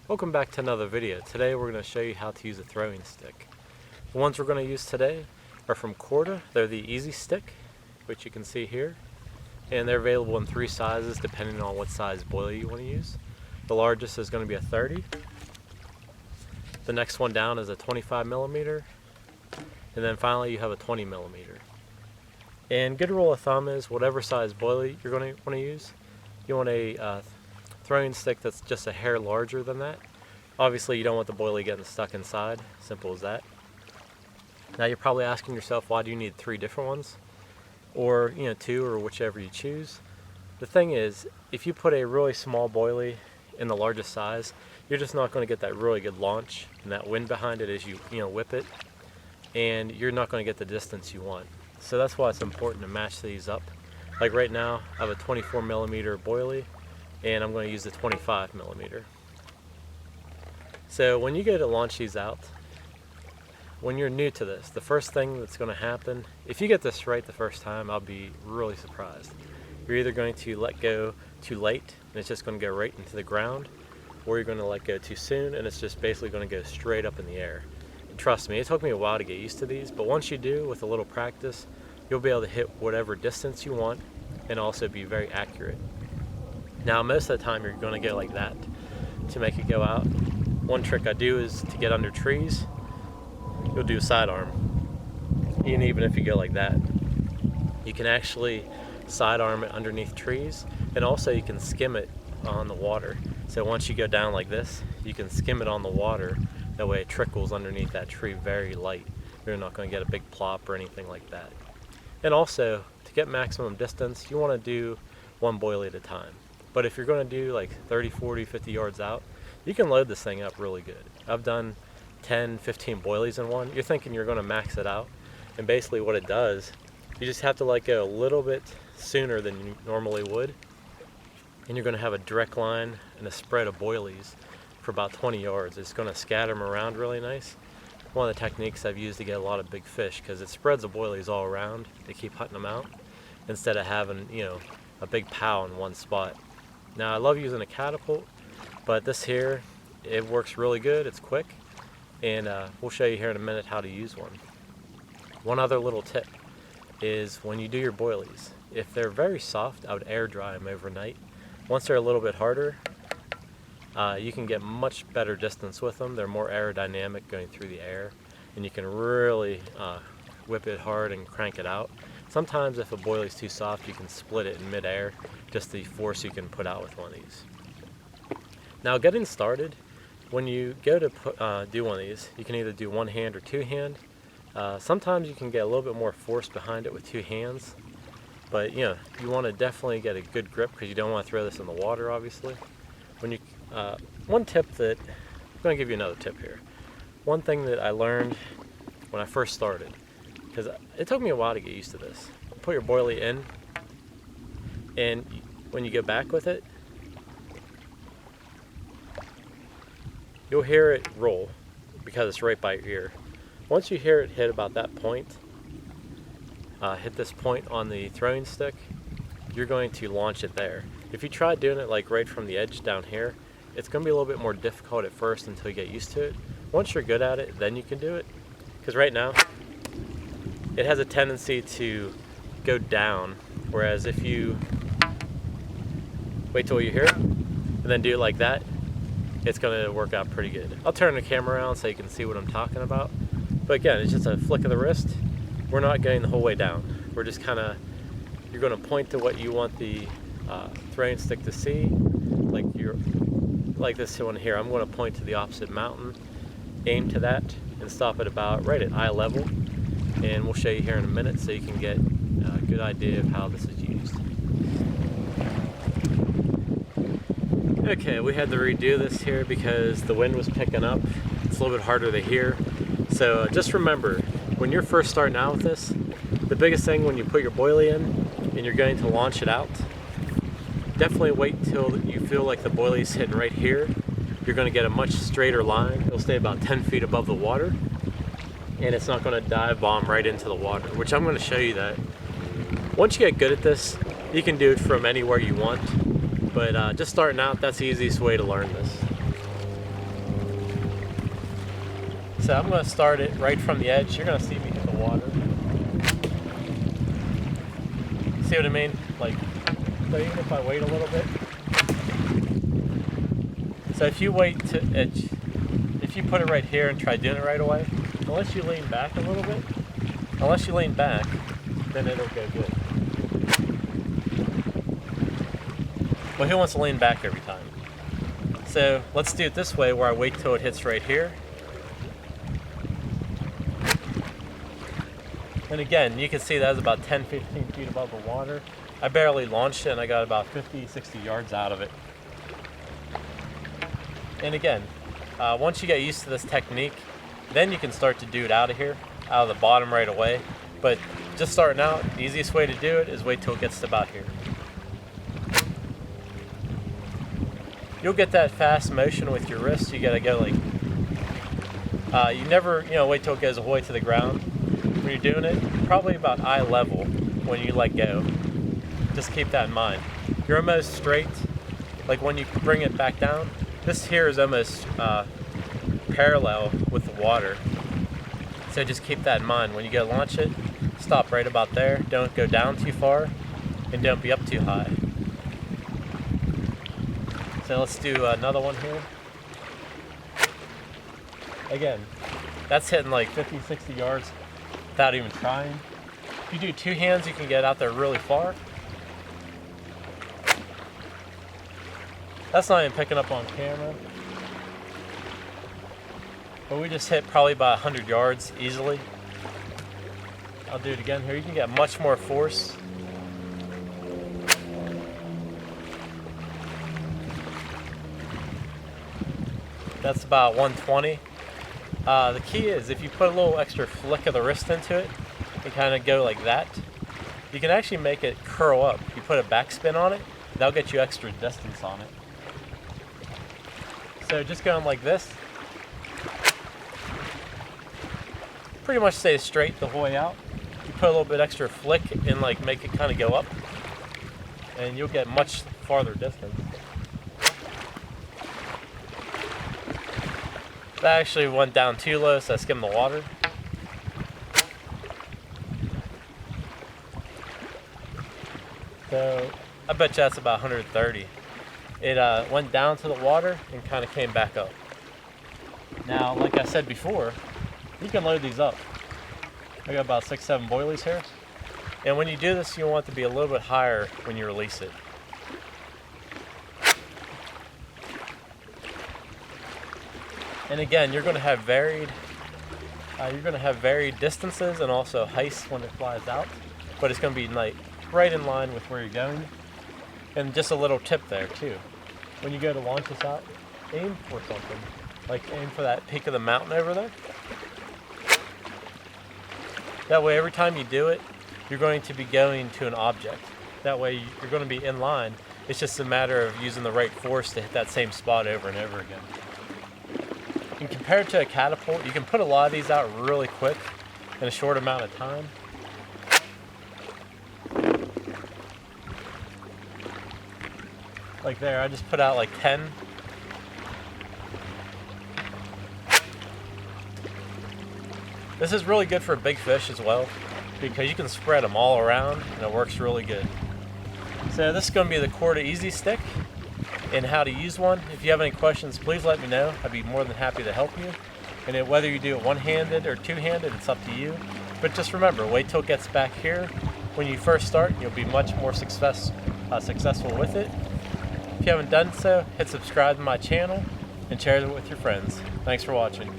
Welcome back to another video. Today we're going to show you how to use a throwing stick. The ones we're going to use today are from Korda. They're the Eazi-Stik, which you can see here. And they're available in 3 sizes depending on what size boiler you want to use. The largest is going to be a 30. The next one down is a 25 millimeter. And then finally you have a 20 millimeter. And good rule of thumb is whatever size boiler you're going to want to use, you want a throwing stick that's just a hair larger than that. Obviously you don't want the boiler getting stuck inside, simple as that. Now you're probably asking yourself, why do you need 3 different ones? Or 2, or whichever you choose. The thing is, if you put a really small boilie in the largest size, you're just not going to get that really good launch and that wind behind it as you whip it, and you're not going to get the distance you want. So that's why it's important to match these up. Like right now I have a 24 millimeter boilie and I'm going to use the 25 millimeter. So when you go to launch these out, when you're new to this, the first thing that's going to happen, if you get this right the first time, I'll be really surprised. You're either going to let go too late and it's just going to go right into the ground, or you're going to let go too soon and it's just basically going to go straight up in the air. And trust me, it took me a while to get used to these, but once you do, with a little practice, you'll be able to hit whatever distance you want and also be very accurate. Now most of the time you're going to go like that to make it go out. One trick I do is to get under trees, you'll do a sidearm. And even if you go like that, you can actually sidearm it underneath trees, and also you can skim it on the water. So once you go down like this, you can skim it on the water, that way it trickles underneath that tree very light. You're not going to get a big plop or anything like that. And also, to get maximum distance, you want to do one boilie at a time. But if you're going to do like 30, 40, 50 yards out, you can load this thing up really good. I've done 10, 15 boilies in one. You're thinking you're going to max it out, and basically what it does, you just have to let go a little bit sooner than you normally would, and you're going to have a direct line and a spread of boilies for about 20 yards. It's going to scatter them around really nice. One of the techniques I've used to get a lot of big fish, because it spreads the boilies all around. They keep hunting them out instead of having a big pow in one spot. Now I love using a catapult, but this here, it works really good. It's quick, and we'll show you here in a minute how to use one. One other little tip is when you do your boilies, if they're very soft, I would air dry them overnight. Once they're a little bit harder, you can get much better distance with them. They're more aerodynamic going through the air, and you can really whip it hard and crank it out. Sometimes if a boilie is too soft, you can split it in mid-air, just the force you can put out with one of these. Now getting started, when you go to do one of these, you can either do one hand or two hand. Sometimes you can get a little bit more force behind it with 2 hands, but you want to definitely get a good grip because you don't want to throw this in the water, obviously. One tip that, I'm going to give you another tip here. One thing that I learned when I first started, because it took me a while to get used to this. Put your boilie in, and when you go back with it, you'll hear it roll because it's right by your ear. Once you hear it hit about that point, hit this point on the throwing stick, you're going to launch it there. If you try doing it like right from the edge down here, it's going to be a little bit more difficult at first until you get used to it. Once you're good at it, then you can do it. Because right now, it has a tendency to go down, whereas if you wait till you hear it and then do it like that, it's going to work out pretty good. I'll turn the camera around so you can see what I'm talking about. But again, it's just a flick of the wrist. We're not going the whole way down. We're just kind of, you're going to point to what you want the throwing stick to see. Like this one here, I'm going to point to the opposite mountain, aim to that, and stop it about right at eye level. And we'll show you here in a minute so you can get a good idea of how this is used. Okay, we had to redo this here because the wind was picking up. It's a little bit harder to hear. So just remember, when you're first starting out with this, the biggest thing when you put your boilie in and you're going to launch it out, definitely wait till you feel like the boilie's hitting right here. You're going to get a much straighter line. It'll stay about 10 feet above the water, and it's not going to dive bomb right into the water, which I'm going to show you that. Once you get good at this, you can do it from anywhere you want, but just starting out, that's the easiest way to learn this. So I'm going to start it right from the edge. You're going to see me hit the water. See what I mean? Like, so even if I wait a little bit. So if you wait to edge, if you put it right here and try doing it right away, unless you lean back a little bit, then it'll go good. Well, who wants to lean back every time? So let's do it this way where I wait till it hits right here. And again, you can see that was about 10-15 feet above the water. I barely launched it and I got about 50-60 yards out of it. And again, once you get used to this technique, then you can start to do it out of here, out of the bottom right away. But just starting out, the easiest way to do it is wait till it gets to about here. You'll get that fast motion with your wrist. You gotta go like, you never, wait till it goes all the way to the ground. When you're doing it, probably about eye level when you let go. Just keep that in mind. You're almost straight, like when you bring it back down, this here is almost parallel with the water. So just keep that in mind. When you go launch it, stop right about there. Don't go down too far and don't be up too high. So let's do another one here. Again, that's hitting like 50-60 yards without even trying. If you do two hands, you can get out there really far. That's not even picking up on camera. But we just hit probably about 100 yards easily. I'll do it again here. You can get much more force. That's about 120. The key is if you put a little extra flick of the wrist into it and kind of go like that, you can actually make it curl up. You put a backspin on it, that'll get you extra distance on it. So just going like this, pretty much stay straight the whole way out. You put a little bit extra flick and like make it kind of go up, and you'll get much farther distance. That actually went down too low, so I skimmed the water. So I bet you that's about 130. It went down to the water and kind of came back up. Now, like I said before, you can load these up. I got about 6-7 boilies here. And when you do this, you want it to be a little bit higher when you release it. And again, you're going to have varied distances and also heights when it flies out, but it's going to be like right in line with where you're going. And just a little tip there too. When you go to launch this out, aim for something. Like aim for that peak of the mountain over there. That way every time you do it, you're going to be going to an object. That way you're going to be in line. It's just a matter of using the right force to hit that same spot over and over again. And compared to a catapult, you can put a lot of these out really quick in a short amount of time. Like there, I just put out like 10. This is really good for big fish as well because you can spread them all around and it works really good. So this is going to be the Korda Eazi-Stik and how to use one. If you have any questions, please let me know. I'd be more than happy to help you. And whether you do it one-handed or two-handed, it's up to you. But just remember, wait till it gets back here. When you first start, you'll be much more successful with it. If you haven't done so, hit subscribe to my channel and share it with your friends. Thanks for watching.